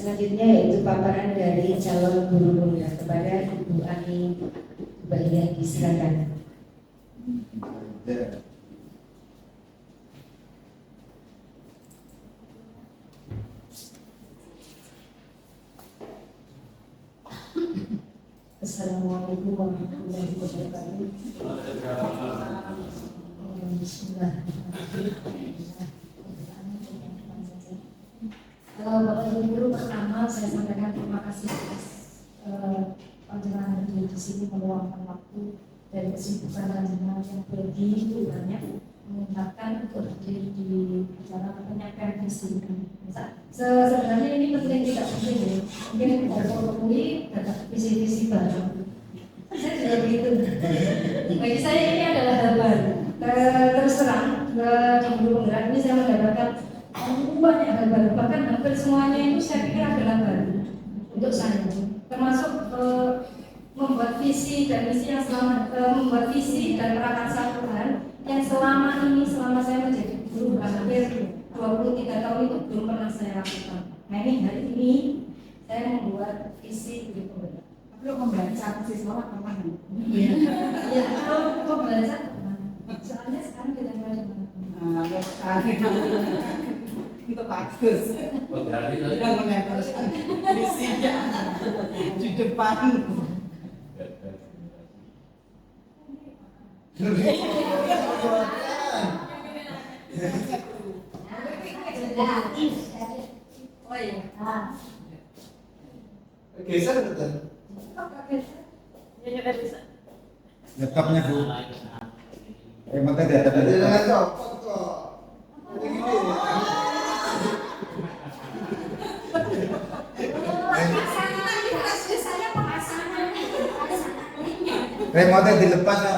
selanjutnya yaitu paparan dari calon guru pemula kepada Ibu Ani Bahia, silakan. Assalamualaikum warahmatullahi wabarakatuh. Bapak Ibu guru, pertama saya sampaikan terima kasih atas panjenengan di sini meluangkan waktu dari kesibukan panjenengan yang begitu banyak mengumpulkan untuk berdiri di acara penyampaian visi. Sebenarnya ini penting tidak penting ya, mungkin berfotokopi data visi baru. Saya juga begitu. Bagi saya ini adalah hal baru. Terus terang di guru penggerak ini saya mendapatkan banyak hal baru, bahkan hampir semuanya itu saya pikir adalah baru untuk saya, termasuk membuat visi dan misi yang membuat visi dan prakarsa Tuhan yang selama saya menjadi guru hampir 23 tahun itu belum pernah saya lakukan. Nah ini hari ini saya membuat visi guru penggerak. Perlu membaca siswa kemana? Iya, kalau membaca soalnya sekarang kita mulai itu bagus. Sudah menempelkan visinya di depan. Oh iya. Geser betul. Ya bisa. Laptopnya Bu. Remote di atas aja. Jangan copot kok. Remote dilepas ya.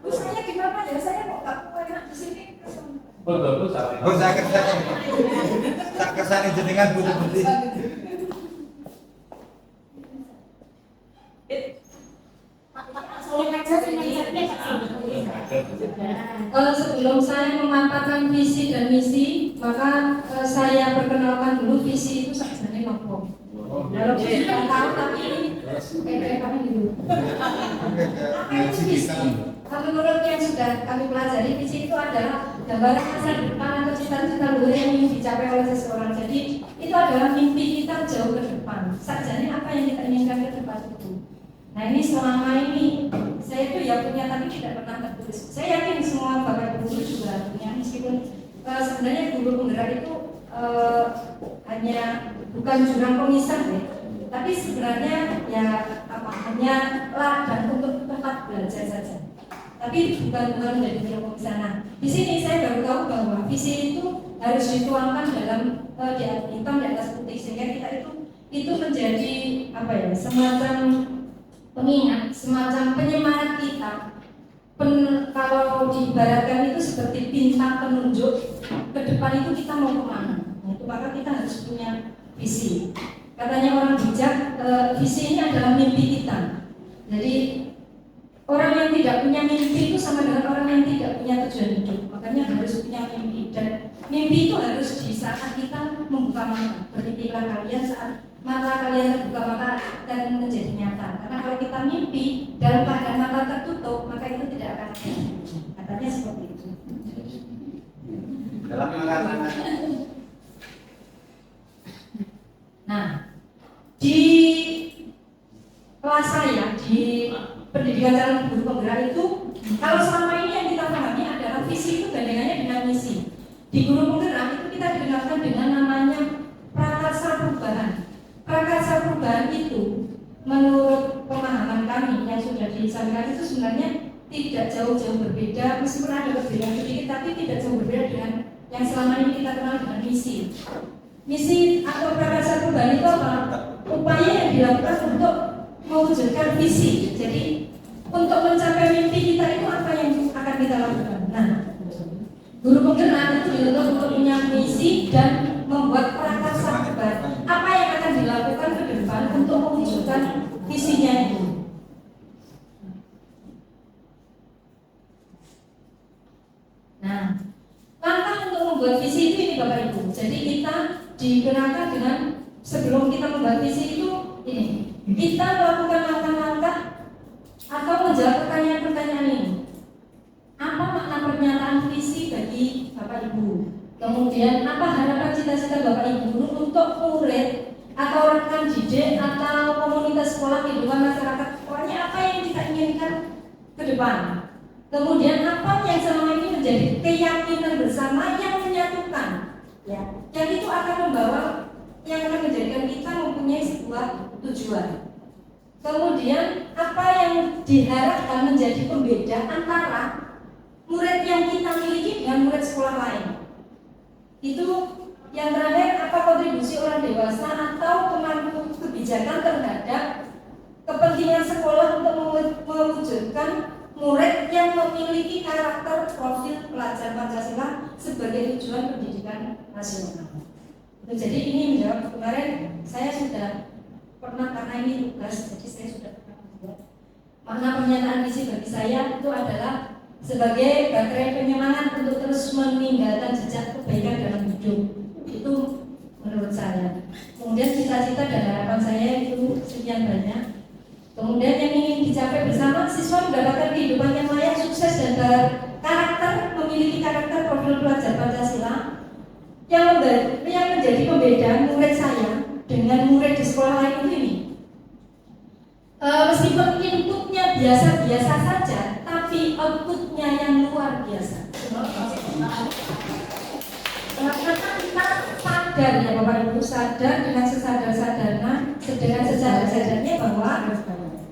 Saya gimana ya? Saya kok nggak enak di sini. Oh saya kesana jenengan Bu Budi. Sebelum saya memaparkan visi dan misi, maka saya perkenalkan dulu visi itu sebenarnya apa. Kalau kita tahu tapi kayak kami dulu. Apa itu visi? Menurut yang sudah kami pelajari, visi itu adalah gambaran masa depan atau cita-cita luhur yang ingin dicapai oleh seseorang. Jadi itu adalah mimpi kita jauh ke depan. Sajanya apa yang kita inginkan ke depan itu. Nah ini selama ini saya itu ya punya tapi tidak pernah tertulis. Saya yakin semua bapak ibu guru juga punya, meskipun sebenarnya guru penggerak itu hanya bukan jurang pemisah ya, tapi sebenarnya ya hanya ladang untuk tempat belajar saja. Tapi bukan menjadi jurang pemisah. Nah di sini saya baru tahu bahwa visi itu harus dituangkan dalam di hitam di atas putih sehingga kita itu menjadi apa ya, semacam pengingat, semacam penyemangat kita. Kalau diibaratkan itu seperti bintang penunjuk ke depan itu kita mau kemana. Nah, itu maka kita harus punya visi. Katanya orang bijak, visi ini adalah mimpi kita. Jadi orang yang tidak punya mimpi itu sama dengan orang yang tidak punya tujuan hidup. Makanya harus punya mimpi, dan mimpi itu harus di saat kita membuka mata. Bermimpilah kalian saat mata kalian terbuka, maka akan menjadi nyata. Karena kalau kita mimpi dalam keadaan mata tertutup, maka itu tidak akan ada. Katanya seperti itu. Dalam mengatakan. Nah, di kelas saya di pendidikan calon guru penggerak itu, kalau selama ini yang kita pahami adalah visi itu gandengannya dengan misi. Di guru penggerak itu kita dikenalkan dengan namanya prakarsa perubahan. Prakarsa perubahan itu menurut pemahaman kami yang sudah disampaikan itu sebenarnya tidak jauh-jauh berbeda, meskipun ada perbedaan sedikit, tapi tidak jauh berbeda dengan yang selama ini kita kenal dengan misi. Misi atau prakarsa perubahan itu apa? Upaya yang dilakukan untuk mewujudkan visi. Jadi untuk mencapai mimpi kita itu apa yang akan kita lakukan? Nah, guru penggerak itu dituntut untuk punya misi dan membuat prakarsa perubahan. Apa yang akan dilakukan ke depan untuk mewujudkan visinya itu? Nah, langkah Jadi kita digunakan dengan sebelum kita membuat visi itu ini, kita melakukan langkah-langkah atau menjawab pertanyaan-pertanyaan ini. Apa makna pernyataan visi bagi Bapak Ibu? Kemudian apa harapan cita-cita Bapak Ibu untuk murid atau rekan didik atau komunitas sekolah kehidupan masyarakat sekolahnya, apa yang kita inginkan ke depan? Kemudian apa yang selama ini menjadi keyakinan bersama yang menyatukan, ya, yang itu akan membawa, yang akan menjadikan kita mempunyai sebuah tujuan. Kemudian apa yang diharapkan menjadi pembeda antara murid yang kita miliki dengan murid sekolah lain. Itu yang terakhir, apa kontribusi orang dewasa atau pemangku kebijakan terhadap kepentingan sekolah untuk mewujudkan murid yang memiliki karakter profil pelajar Pancasila sebagai tujuan pendidikan nasional. Jadi ini menjawab, kemarin saya sudah pernah, karena ini tugas, jadi saya sudah pernah membuat makna pernyataan visi bagi saya itu adalah sebagai baterai penyemangat untuk terus meninggalkan jejak kebaikan dalam hidup. Itu menurut saya. Kemudian cita-cita dan harapan saya itu sekian banyak. Kemudian yang ingin dicapai bersama, siswa mendapatkan kehidupan yang layak, sukses dan berkarakter, memiliki karakter profil pelajar Pancasila yang menjadi pembeda murid saya dengan murid di sekolah lain ini. Meskipun inputnya biasa-biasa saja, tapi outputnya yang luar biasa. Karena kita sadar, ya Bapak Ibu, sadar dengan sesadar-sadarnya bahwa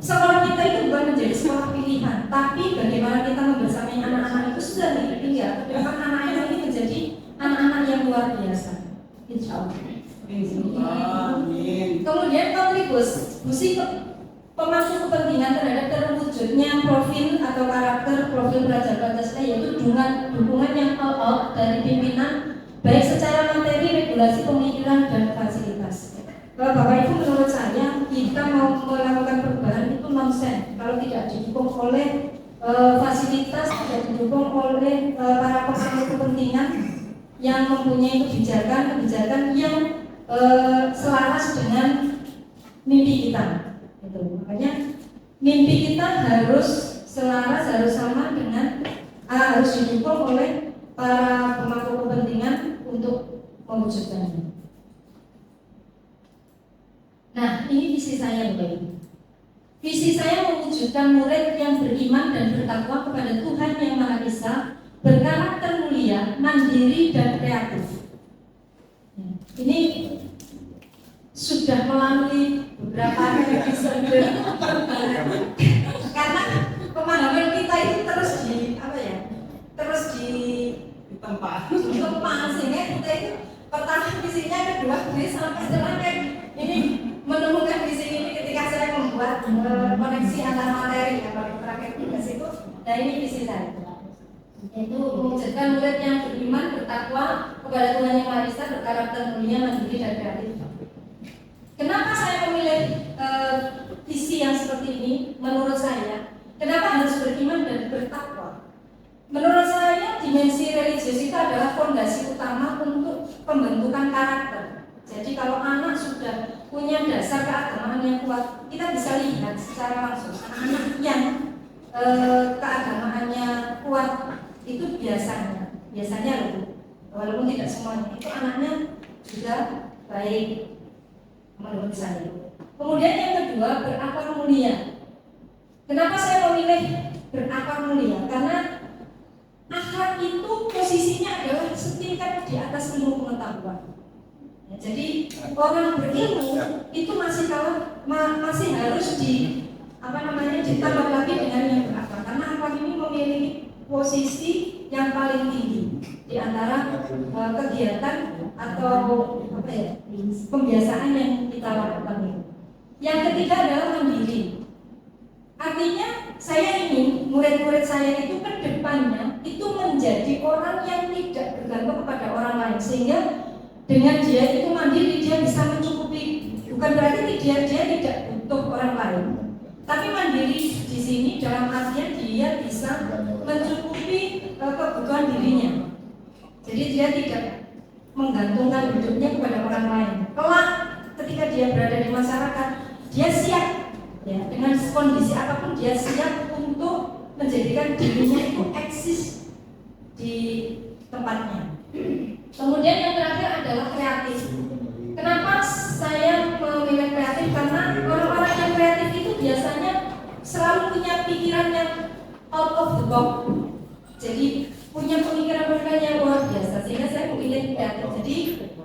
sekolah kita itu bukan menjadi sekolah pilihan, tapi bagaimana kita membersamai anak-anak itu sudah ditinggal. Kedepan anak-anak ini menjadi anak-anak yang luar biasa. Insya Allah. Kemudian kontribusi pemangku kepentingan terhadap terwujudnya profil atau karakter profil pelajar Pancasila, yaitu dukungan yang all out dari pimpinan, baik secara materi, regulasi, pemikiran, dan fasilitas. Bapak Ibu, menurut saya kita mau melakukan perubahan itu nonsen kalau tidak didukung oleh fasilitas, tidak didukung oleh para pemangku kepentingan yang mempunyai kebijakan yang selaras dengan mimpi kita. Gitu. Makanya mimpi kita harus selaras, harus sama dengan harus didukung oleh para pemangku kepentingan untuk mewujudkannya. Nah, ini visi saya, Bapak Ibu. Visi saya mewujudkan murid yang beriman dan bertakwa kepada Tuhan Yang Maha Esa, berkarakter mulia, mandiri dan kreatif. Ini sudah melalui beberapa episode karena pemahaman kita itu terus ditempa sehingga kita itu pertama visinya, kedua sampai terakhir ini menemukan visi ini ketika saya membuat koneksi antar materi yang paling terakhir tugas itu. Nah, ini visi saya, yaitu mewujudkan murid yang beriman, bertakwa kepada Tuhan Yang Maha Esa, berkarakter mulia, mandiri dan kreatif. Kenapa saya memilih visi yang seperti ini? Menurut saya, kenapa harus beriman dan bertakwa? Menurut saya, dimensi religius itu adalah fondasi utama untuk pembentukan karakter. Jadi kalau anak sudah punya dasar keagamaan yang kuat, kita bisa lihat secara langsung anak yang keagamaannya kuat itu biasanya loh, walaupun tidak semuanya, itu anaknya juga baik menurut saya. Kemudian yang kedua, berakhlak mulia. Kenapa saya memilih berakhlak mulia? Karena akhlak itu posisinya adalah setingkat di atas ilmu pengetahuan. Ya, jadi orang berilmu itu masih harus ditambah lagi dengan yang berakhlak. Karena akhlak ini memiliki posisi yang paling tinggi di antara kegiatan atau pembiasaan yang kita lakukan. Yang ketiga adalah mandiri. Artinya saya ingin murid-murid saya itu ke depannya itu menjadi orang yang tidak bergantung kepada orang lain, sehingga dengan dia itu mandiri, dia bisa mencukupi. Bukan berarti dia tidak butuh orang lain, tapi mandiri di sini dalam artian dia bisa mencukupi kebutuhan dirinya. Jadi dia tidak menggantungkan hidupnya kepada orang lain. Kelak ketika dia berada di masyarakat, dia siap ya, dengan kondisi apapun dia siap untuk menjadikan dirinya itu eksis di tempatnya. Kemudian yang terakhir adalah kreatif. Kenapa saya memilih kreatif? Karena orang-orang yang kreatif itu biasanya selalu punya pikiran yang out of the box. Jadi punya pemikiran-pemikiran yang luar biasa, sehingga saya memilih kreatif. Jadi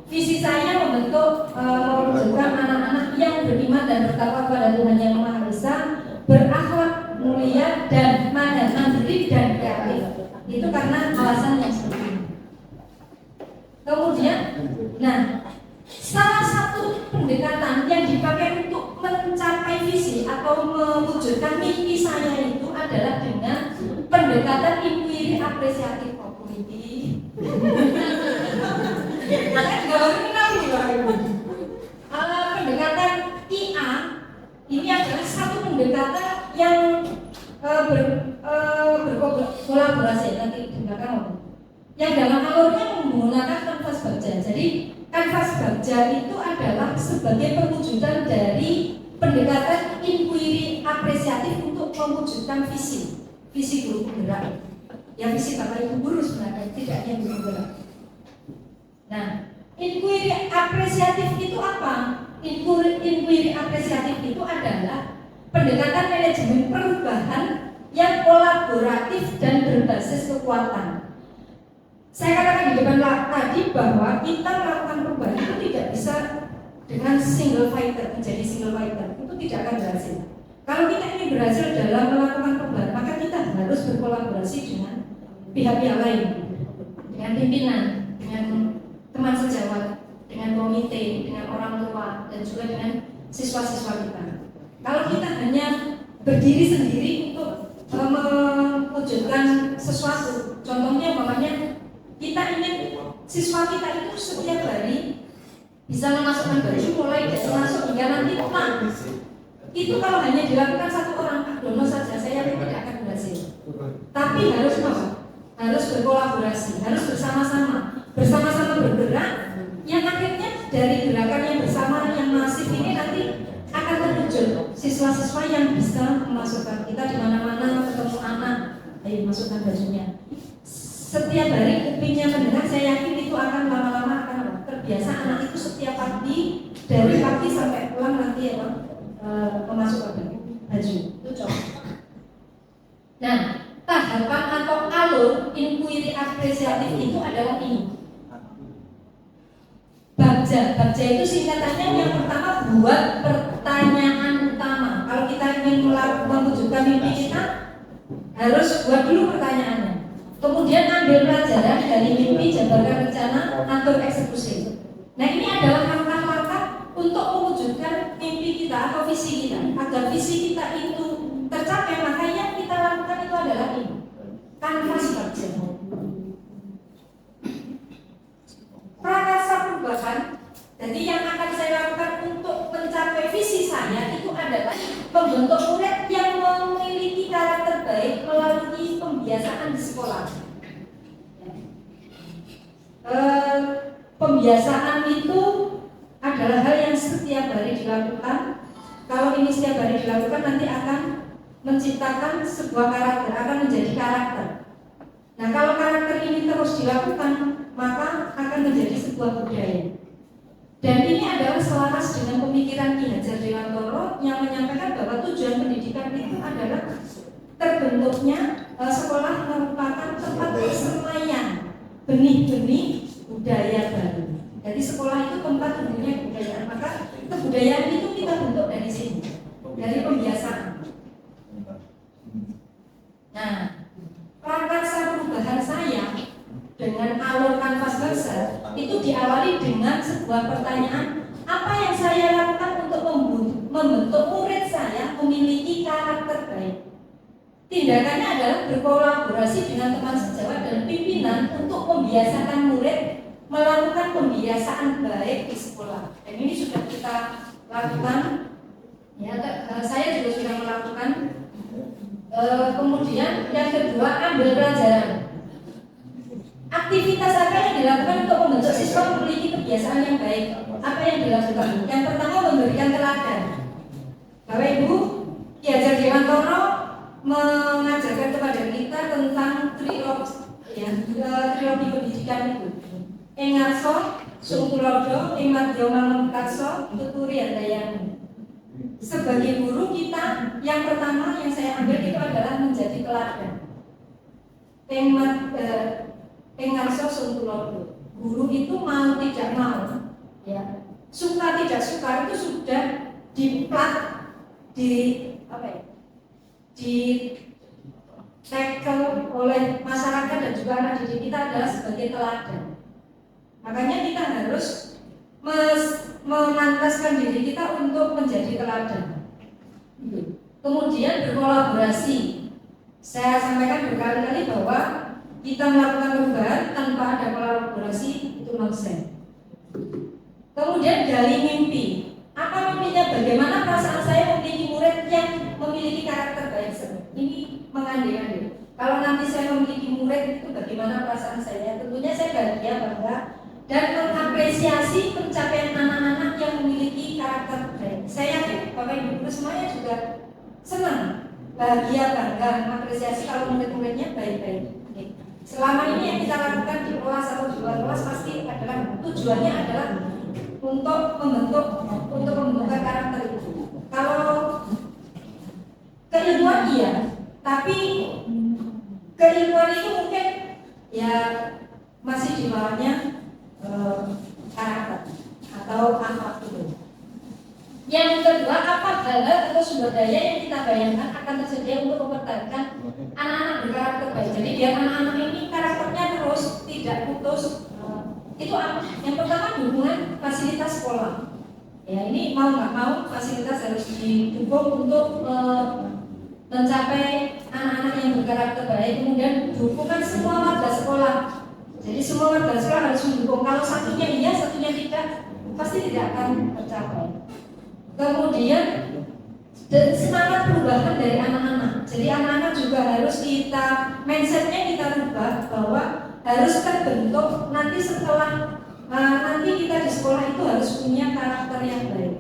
visi saya membentuk mewujudkan anak-anak yang beriman dan bertakwa kepada Tuhan Yang Maha Esa, berakhlak mulia dan mandiri dan kreatif. Itu karena alasan yang seperti ini. Kemudian, nah, salah satu pendekatan yang dipakai untuk mencapai visi atau mewujudkan mimpi saya itu adalah dengan pendekatan inquiry apresiatif community. Saya juga baru kenal nih, pendekatan IA ini adalah satu pendekatan yang berkolaborasi nanti di belakang. Yang dalam alurnya menggunakan kanvas baja. Jadi kanvas baja itu adalah sebagai perwujudan dari pendekatan inquiry apresiatif untuk mewujudkan visi guru penggerak. Ya visi Bapak Ibu guru sebenarnya, tidak hanya guru penggerak. Nah, inquiry apresiatif itu apa? Inquiry apresiatif itu adalah pendekatan manajemen perubahan yang kolaboratif dan berbasis kekuatan. Saya katakan di depan tadi bahwa kita melakukan perubahan itu tidak bisa dengan single fighter, menjadi single fighter, itu tidak akan berhasil. Kalau kita ingin berhasil dalam melakukan perubahan, maka kita harus berkolaborasi dengan pihak-pihak lain, dengan pimpinan, dengan teman sejawat, dengan komite, dengan orang tua, dan juga dengan siswa-siswa kita. Kalau kita hanya berdiri sendiri untuk mewujudkan sesuatu, contohnya umpamanya kita ingin siswa kita itu setiap hari bisa memasukkan baju mulai dari masuk hingga nanti pulang. Itu kalau hanya dilakukan satu orang, Pak Dono saja, saya tidak akan berhasil. Tapi harus apa? Harus berkolaborasi, harus bersama-sama bergerak, yang akhirnya dari gerakan yang bersama yang masif ini nanti akan terwujud siswa-siswa yang bisa memasukkan kita di mana-mana ketemu anak, ayo masukkan bajunya. Setiap hari kupingnya mendengar, saya yakin itu akan lama-lama akan terbiasa. Anak itu setiap pagi dari pagi sampai pulang nanti memasukkan baju. Itu contoh. Nah, tahapan atau alur inquiry apresiatif itu adalah ini. Bagja itu singkatannya yang pertama buat pertanyaan utama. Kalau kita ingin mewujudkan mimpi kita, harus buat dulu pertanyaannya. Kemudian ambil pelajaran dari mimpi, jabarkan rencana, atur eksekusi. Nah, ini adalah langkah-langkah untuk mewujudkan mimpi kita atau visi kita. Agar visi kita itu tercapai, maka yang kita lakukan itu adalah ini, kanvas baja. Prakarsa perubahan. Jadi yang akan saya lakukan untuk mencapai visi saya itu adalah membentuk murid yang memiliki karakter baik melalui pembiasaan di sekolah. Pembiasaan itu adalah hal yang setiap hari dilakukan. Kalau ini setiap hari dilakukan, nanti akan menciptakan sebuah karakter, akan menjadi karakter. Nah, kalau karakter ini terus dilakukan, maka akan menjadi sebuah budaya. Dan ini adalah selaras dengan pemikiran Ki Hajar Dewantoro yang menyampaikan bahwa tujuan pendidikan itu adalah terbentuknya sekolah merupakan tempat persemaian benih-benih budaya baru. Jadi sekolah itu tempat tumbuhnya kebudayaan, maka kebudayaan itu kita bentuk dari sini, dari pembiasaan. Nah, prakarsa perubahan saya dengan alur kanvas baja itu diawali dengan sebuah pertanyaan, apa yang saya lakukan untuk membentuk murid saya memiliki karakter baik. Tindakannya adalah berkolaborasi dengan teman sejawat dan pimpinan untuk membiasakan murid melakukan pembiasaan baik di sekolah. Dan ini sudah kita lakukan, ya, saya juga sudah melakukan. Kemudian yang kedua, ambil pelajaran. Aktivitas apa yang dilakukan untuk membentuk siswa kebiasaan yang baik. Apa yang dilakukan? Yang pertama memberikan teladan. Bapak Ibu, Ki Hajar Dewantoro mengajarkan kepada kita tentang trilogi pendidikan itu. Ing ngarsa, sung tulodo, ing madya manungkasa, tuturi handayani. Sebagai guru kita, yang pertama yang saya ambil itu adalah menjadi teladan. Ing ngarsa, sung tulodo. Guru itu mau tidak mau, ya, suka tidak suka itu sudah diplat, di tackle oleh masyarakat dan juga anak didik kita adalah sebagai teladan. Makanya kita harus memantaskan diri kita untuk menjadi teladan. Kemudian berkolaborasi. Saya sampaikan berkali-kali bahwa kita melakukan perubahan tanpa ada kolaborasi itu nonsense. Kemudian gali mimpi. Apa mimpinya? Bagaimana perasaan saya memiliki murid yang memiliki karakter baik? Ini mengandai-andai. Kalau nanti saya memiliki murid itu bagaimana perasaan saya? Tentunya saya bahagia, bangga, dan mengapresiasi pencapaian anak-anak yang memiliki karakter baik. Saya yakin Bapak Ibu semuanya juga senang, bahagia, bangga, mengapresiasi kalau murid-muridnya baik-baik. Selama ini yang kita lakukan di kelas atau di luar kelas pasti adalah tujuannya adalah untuk membentuk karakter itu. Kalau keilmuan iya, tapi keilmuan itu mungkin ya masih di bawahnya karakter atau akhlak itu. Yang kedua, apa hal atau sumber daya yang kita bayangkan akan tersedia untuk mempertahankan anak-anak berkarakter baik. Jadi biar anak-anak ini karakternya terus tidak putus. Itu apa? Yang pertama dukungan fasilitas sekolah. Ya ini mau nggak mau fasilitas harus didukung untuk mencapai anak-anak yang berkarakter baik. Kemudian dukungan semua warga sekolah. Jadi semua warga sekolah harus mendukung. Kalau satunya iya, satunya tidak, pasti tidak akan tercapai. Kemudian semangat perubahan dari anak-anak. Jadi anak-anak juga harus kita mindsetnya kita rubah bahwa harus terbentuk nanti setelah nanti kita di sekolah itu harus punya karakter yang baik.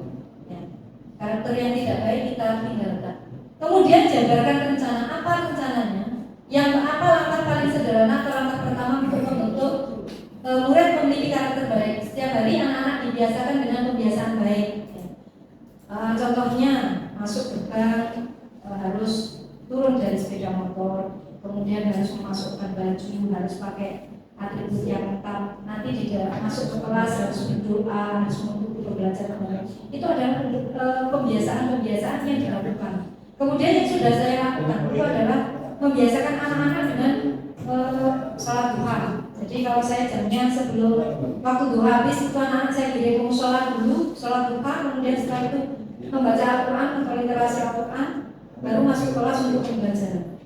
Ya. Karakter yang tidak baik kita tinggalkan. Kemudian jabarkan rencana. Apa rencananya? Yang apa langkah paling sederhana atau langkah pertama untuk membentuk murid memiliki karakter baik. Setiap hari anak-anak dibiasakan dengan kebiasaan baik. Contohnya masuk gerbang harus turun dari sepeda motor, kemudian harus memasukkan baju, harus pakai atribut yang lengkap. Nanti di dalam masuk ke kelas harus berdoa, harus mengikuti pembelajaran baik. Itu adalah pembiasaan-pembiasaan yang dilakukan. Kemudian yang sudah saya lakukan itu adalah membiasakan anak-anak dengan sholat duha. Jadi kalau saya jamnya sebelum waktu duha habis itu anak-anak saya kirim ke sholat dulu, sholat duha, kemudian setelah itu membaca Al-Quran, memperliterasi Al-Quran, baru masuk kelas untuk pembelajaran.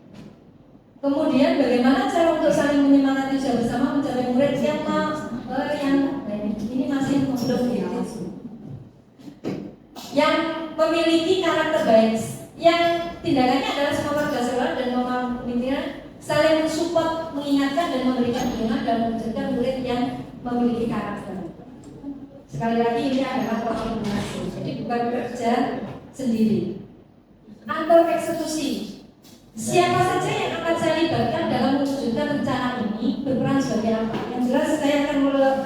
Kemudian bagaimana cara untuk saling menyemangati usaha bersama mencapai murid yang ini masih belum yang memiliki karakter baik, yang tindakannya adalah semua warga sekolah dan pimpinan saling support, mengingatkan dan memberikan dukungan dan mewujudkan murid yang memiliki karakter. Sekali lagi ini adalah kolaborasi, jadi bukan kerja sendiri. Antar eksekusi. Siapa saja yang akan saya libatkan dalam mewujudkan rencana ini berperan sebagai apa? Yang jelas saya akan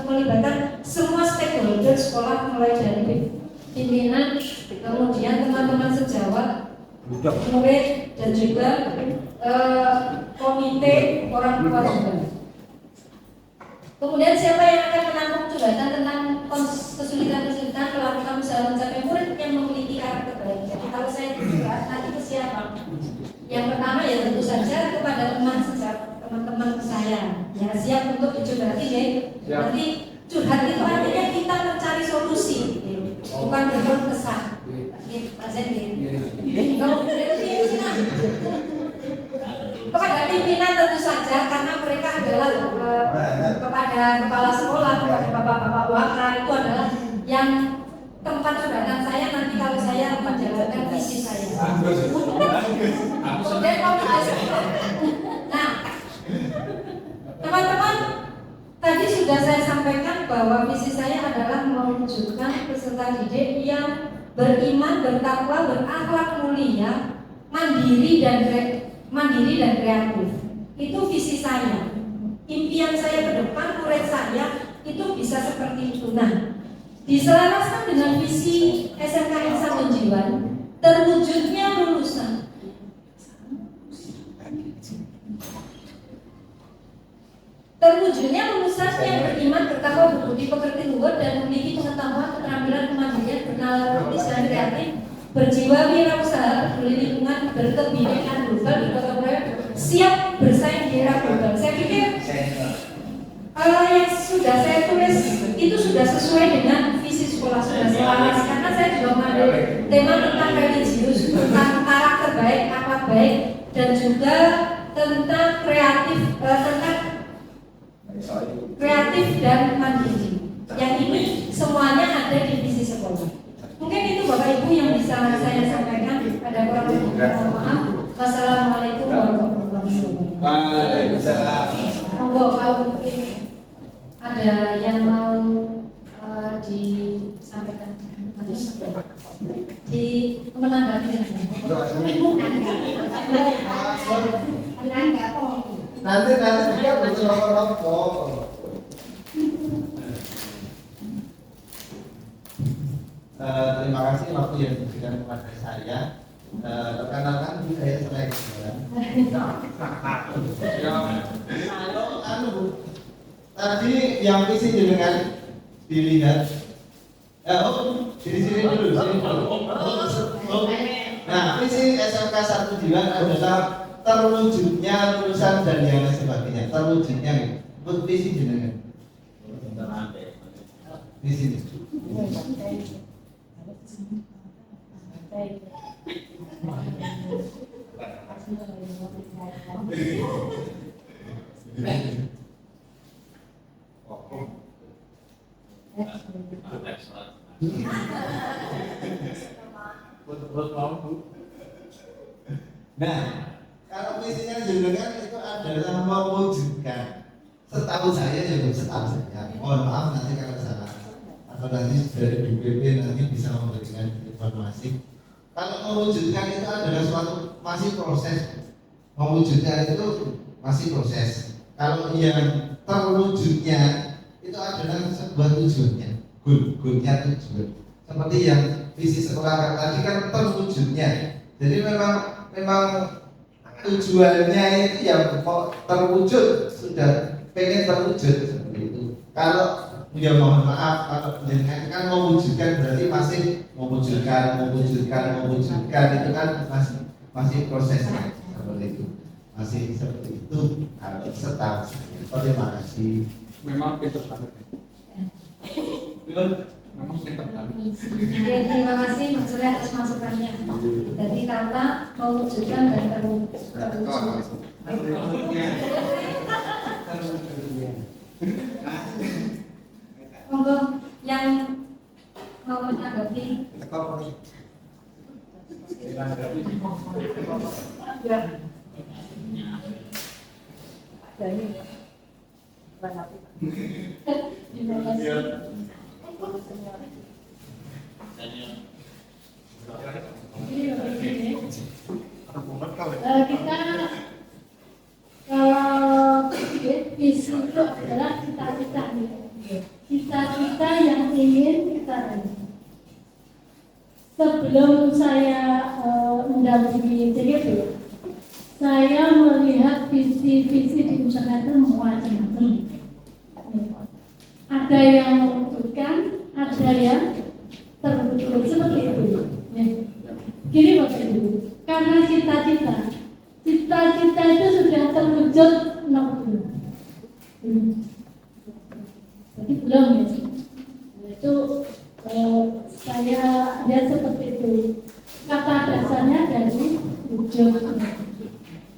melibatkan semua stakeholder sekolah mulai dari pimpinan, kemudian teman-teman sejawat, murid dan juga komite orang tua juga. Kemudian siapa yang akan menampung curhatan tentang kesulitan-kesulitan melakukan usaha mencapai murid yang memiliki karakter baik. Jadi kalau saya curhat nanti ke siapa? Yang pertama ya tentu saja kepada teman-teman saya. Ya siap untuk dicurhati ya. Nanti curhat itu artinya kita mencari solusi, bukan berkeluh kesah. Kepada pimpinan tentu saja karena mereka adalah kepada kepala sekolah, kepada bapak-bapak wakil itu adalah yang tempat curhatan saya nanti kalau saya menjalankan visi saya. Kemudian nah, teman-teman tadi sudah saya sampaikan bahwa visi saya adalah mewujudkan peserta didik yang beriman, bertakwa, berakhlak mulia, mandiri dan kreatif. Itu visi saya. Impian saya ke depan, murid saya itu bisa seperti itu. Nah, diselaraskan dengan visi SMK Insan Menjiwan, terwujudnya lulusan yang beriman, bertakwa, berbudi pekerti, luhur, dan memiliki pengetahuan, keterampilan, kemandirian, bernalar kritis dan kreatif, berjiwa wirausaha, peduli lingkungan, berkebinekaan global, bergotong royong, siap bersaing di era global. Saya pikir yang sudah saya tulis itu sudah sesuai dengan visi sekolah, sudah selaras, karena saya juga mengambil tema tentang religius, tentang karakter baik, akhlak baik, dan juga tentang kreatif dan mandiri. Yang ini semuanya ada di visi sekolah. Mungkin itu Bapak Ibu yang bisa saya sampaikan. Pada kurang lebih mohon maaf. Wassalamualaikum warahmatullahi wabarakatuh. Waalaikumsalam. Monggo kalau mungkin ada yang mau disampaikan di menanggapi. Nanti juga bercerita-cerita. Terima kasih waktu yang diberikan kepada saya. Rekan-rekan saya selesai. Tadi yang visi dengan dilihat. Di sini dulu. Nah, visi SMK 1 Diwan adalah terwujudnya lulusan dan yang lain sebagainya. Terwujudnya visi jenengan. Di sini. Nah, kalau visinya jenengan itu adalah mewujudkan. Setahu saya juga setahu saya. Mohon maaf nanti kalau salah. Atau nanti dari BPP nanti bisa memberikan informasi. Kalau mewujudkan itu adalah suatu masih proses. Mewujudkan itu masih proses. Kalau yang terwujudnya itu adalah sebuah tujuannya, goalnya tujuan. Seperti yang visi sekolah tadi kan terwujudnya. Jadi memang tujuannya itu yang terwujud, sudah pengen terwujud seperti itu. Kalau ya mohon maaf kalau jenengan kan mewujudkan berarti masih mewujudkan itu kan masih prosesnya seperti itu, masih seperti itu. Kalau setahu saya. Terima kasih. Memang pintar banget. Memang pintar banget. Terima kasih Mas Surya atas masukannya. Jadi kata mewujudkan dan terwujud. Monggo yang mau menanggapi. Terima kasih. Kita visi itu adalah cita-cita yang ingin kita raih. Sebelum saya mendampingi CGP, saya melihat visi-visi di usaha itu macam-macam. Ada yang membutuhkan, ada yang terwujud seperti itu. Gini Bapak Ibu, karena cita-cita itu sudah terwujud 60. Jadi belum ya. Itu saya lihat seperti itu. Kata dasarnya dari wujud.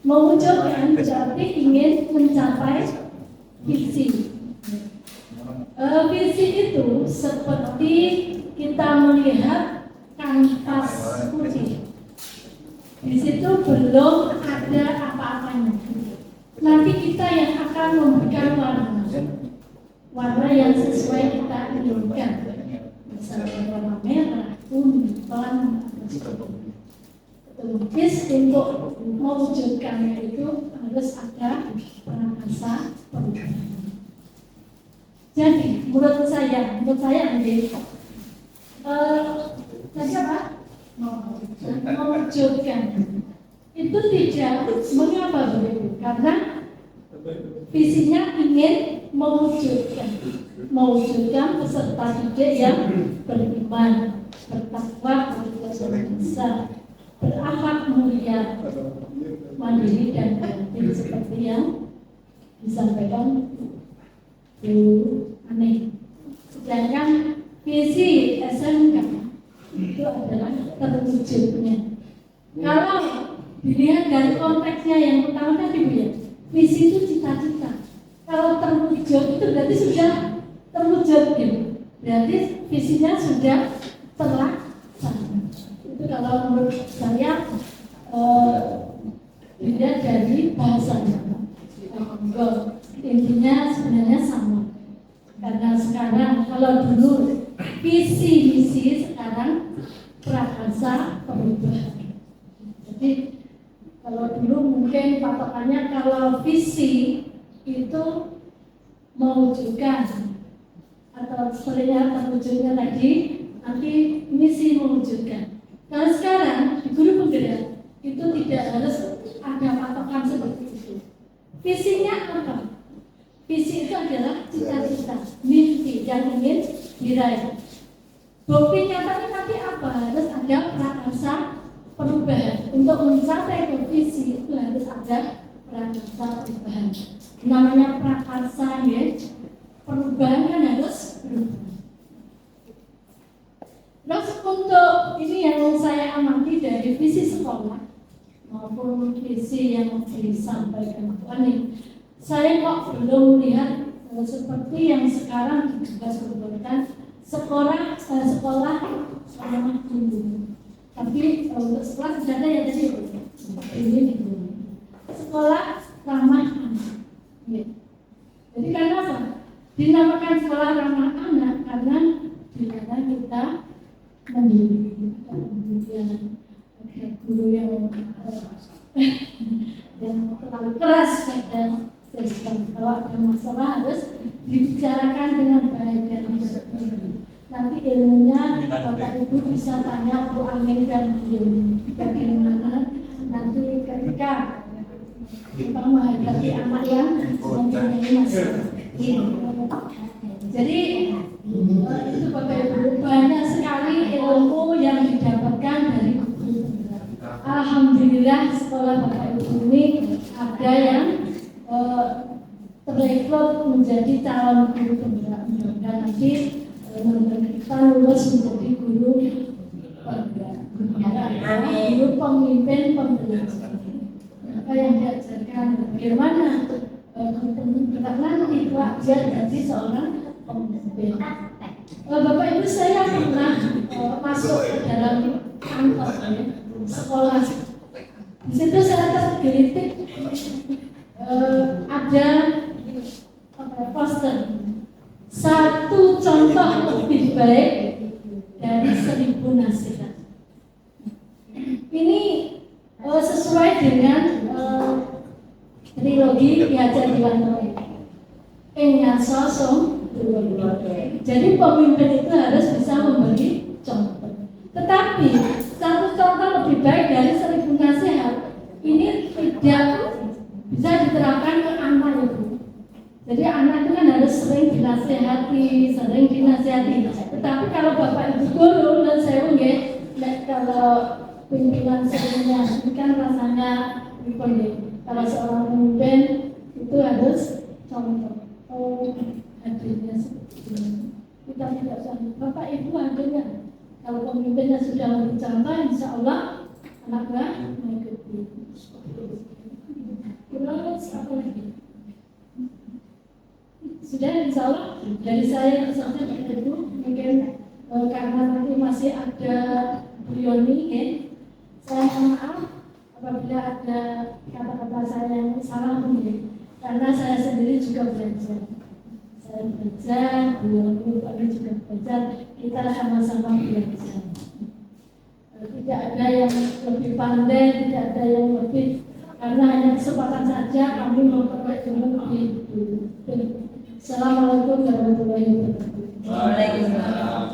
Mewujudkan berarti ingin mencapai visi. Visi itu seperti kita melihat kanvas putih. Di situ belum ada apa-apanya. Nanti kita yang akan memberikan warna yang sesuai kita inginkan. Misalnya warna merah, kuning, pelangi, atau sebagainya. Lukis untuk mewujudkannya itu harus ada prakasa perubahan. Jadi menurut saya tadi apa? Mewujudkan itu tidak mengapa begitu? Karena visinya ingin mewujudkan peserta didik yang beriman, bertakwa, berdosa, berakhlak mulia, mandiri dan kreatif seperti yang disampaikan Bu Ani. Sedangkan visi SMK itu adalah terwujudnya. Kalau dilihat dari konteksnya yang pertama tadi Bu ya, visi itu cita-cita. Kalau terwujud itu berarti sudah terwujud gitu. Berarti visinya sudah terlaksana. Itu kalau menurut saya dilihat dari bahasanya. Intinya sebenarnya sama. Karena sekarang kalau dulu visi misi, sekarang prakasa perubahan. Jadi kalau dulu mungkin patokannya kalau visi itu mewujudkan atau sebenarnya terwujudnya tadi, nanti misi mewujudkan. Kalau sekarang di guru penggerak itu tidak harus ada patokan seperti itu. Visinya apa? Visi itu adalah cita-cita, mimpi yang ingin diraih. Bukti nyatanya tapi apa? Harus ada prakasa perubahan. Untuk mencapai ke visi itu harus ada prakasa perubahan. Namanya prakarsa ya, perubahan kan harus berubah. Terus untuk ini yang saya amati dari visi sekolah maupun visi yang disampaikan Bu Ani, saya kok belum melihat seperti yang sekarang digagas sekolah ramah guru. Tapi untuk sekolah sudah ada ya tadi ini guru. Sekolah ramah anak. Ya. Jadi karena apa? Dinamakan sekolah ramah anak karena di mana kita mendidik, kemudian guru yang terlalu keras dan kalau ada masalah harus dibicarakan dengan baik dan nanti ilmunya Bapak Ibu bisa tanya Bu Amin dan Bu bagaimana nanti ketika kita menghadapi anak yang mempunyai masalah. Jadi itu Bapak Ibu banyak sekali ilmu yang didapatkan dari guru. Alhamdulillah sekolah Bapak Ibu ini ada yang terrekrut menjadi calon guru penggerak. Dan nanti kita lulus menjadi guru pemimpin pembelajaran. Apa yang diajarkan bagaimana guru penggerak nanti belajar jadi seorang pemimpin. Bapak Ibu saya pernah masuk ke dalam kantor sekolah. Di situ saya tergelitik ada poster satu contoh lebih baik dari 1000 nasihat. Ini sesuai dengan trilogi Ki Hajar Dewantara. Ngaso song. Jadi pemimpin itu harus bisa memberi contoh. Tetapi satu contoh lebih baik dari 1000 nasihat ini tidak bisa diterapkan ke anak itu. Jadi anak itu kan harus sering dinasihati. Tetapi kalau Bapak Ibu guru dan saya mungkin kalau pimpinan seringnya ini kan rasanya kalau seorang pemimpin itu harus contoh. Hadirnya seperti ini. Kita tidak sanggup. Bapak Ibu hadirnya. Kalau pemimpinnya sudah memberi contoh, insya Allah anaknya mengikuti. Terus apa lagi? Sudah insya Allah dari saya misalnya Bapak Ibu mungkin karena nanti masih ada Bu Yoni ya. Saya mohon maaf apabila ada kata-kata saya yang salah mungkin karena saya sendiri juga belajar. Saya belajar, beliau kami juga belajar, kita sama-sama belajar. Tidak ada yang lebih pandai, tidak ada yang lebih, karena hanya kesempatan saja kami memperoleh ilmu di dulu. Assalamualaikum warahmatullahi wabarakatuh. Waalaikumsalam.